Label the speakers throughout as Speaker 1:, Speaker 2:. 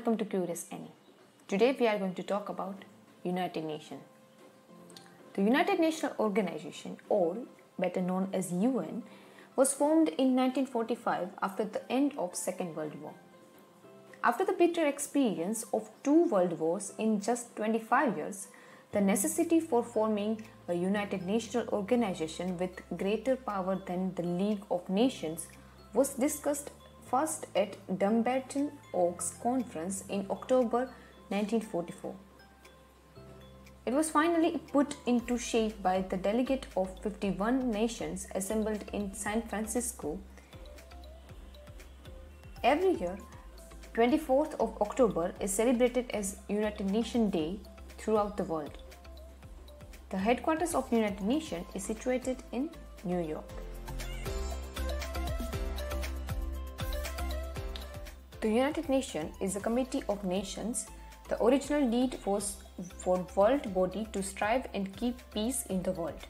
Speaker 1: welcome to Curious Annie. Today we are going to talk about United Nations. The United Nations Organization, or better known as UN, was formed in 1945 after the end of Second World War. After the bitter experience of two world wars in just 25 years, the necessity for forming a United Nations organization with greater power than the League of Nations was discussed first at Dumbarton Oaks Conference in October 1944. It was finally put into shape by the delegate of 51 nations assembled in San Francisco. Every year, 24th of October is celebrated as United Nations Day throughout the world. The headquarters of United Nations is situated in New York. The United Nations is a committee of nations. The original need was for world body to strive and keep peace in the world.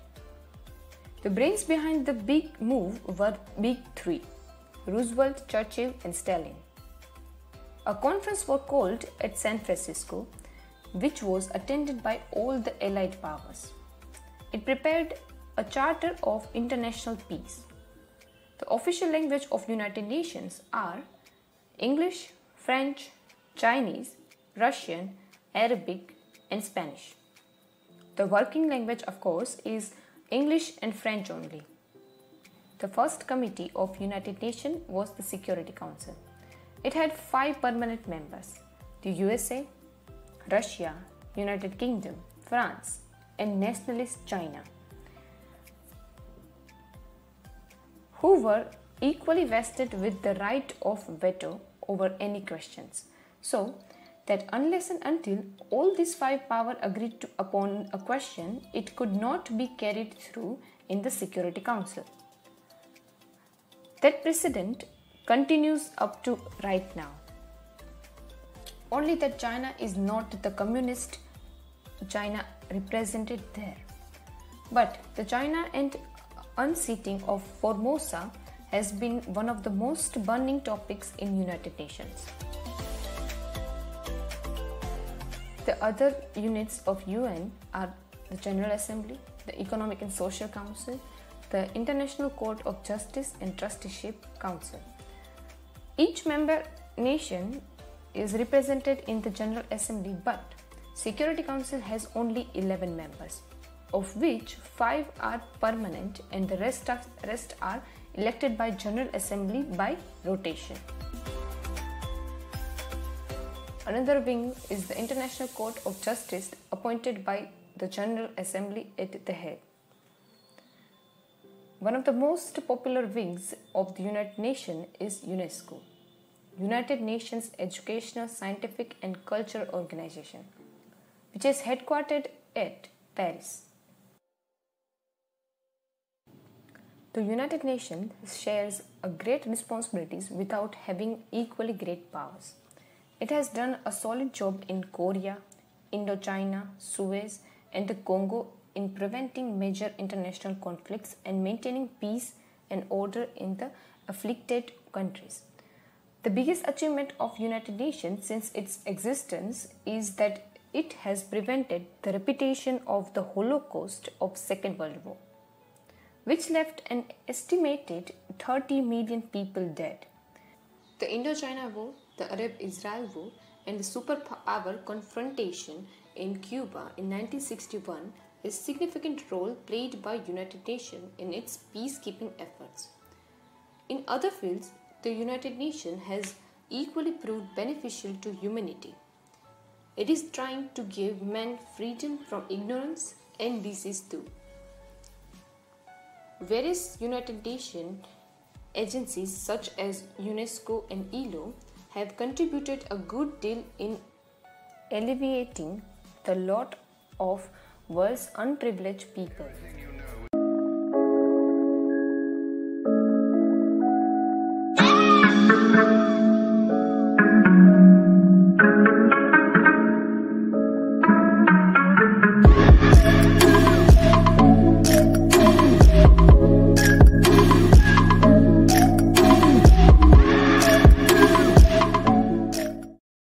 Speaker 1: The brains behind the big move were big three: Roosevelt, Churchill and Stalin. A conference was called at San Francisco, which was attended by all the Allied powers. It prepared a charter of international peace. The official language of United Nations are English, French, Chinese, Russian, Arabic and Spanish. The working language, of course, is English and French only. The first committee of United Nations was the Security Council. It had 5 permanent members: the USA, Russia, United Kingdom, France and nationalist China, who were equally vested with the right of veto over any questions, so that unless and until all these 5 powers agreed upon a question, it could not be carried through in the Security Council. That precedent continues up to right now. Only that China is not the communist China represented there. But the China and unseating of Formosa has been one of the most burning topics in United Nations. The other units of UN are the General Assembly, the Economic and Social Council, the International Court of Justice and Trusteeship Council. Each member nation is represented in the General Assembly, but Security Council has only 11 members, of which 5 are permanent and the rest are elected by General Assembly by rotation. Another wing is the International Court of Justice, appointed by the General Assembly at the head. One of the most popular wings of the United Nations is UNESCO, United Nations Educational, Scientific and Cultural Organization, which is headquartered at Paris. The United Nations shares a great responsibilities without having equally great powers. It has done a solid job in Korea, Indochina, Suez and the Congo in preventing major international conflicts and maintaining peace and order in the afflicted countries. The biggest achievement of United Nations since its existence is that it has prevented the repetition of the Holocaust of Second World War, which left an estimated 30 million people dead. The Indochina War, the Arab-Israel War and the superpower confrontation in Cuba in 1961 is a significant role played by United Nations in its peacekeeping efforts. In other fields, the United Nations has equally proved beneficial to humanity. It is trying to give men freedom from ignorance and disease too. Various United Nations agencies such as UNESCO and ILO have contributed a good deal in alleviating the lot of world's unprivileged people.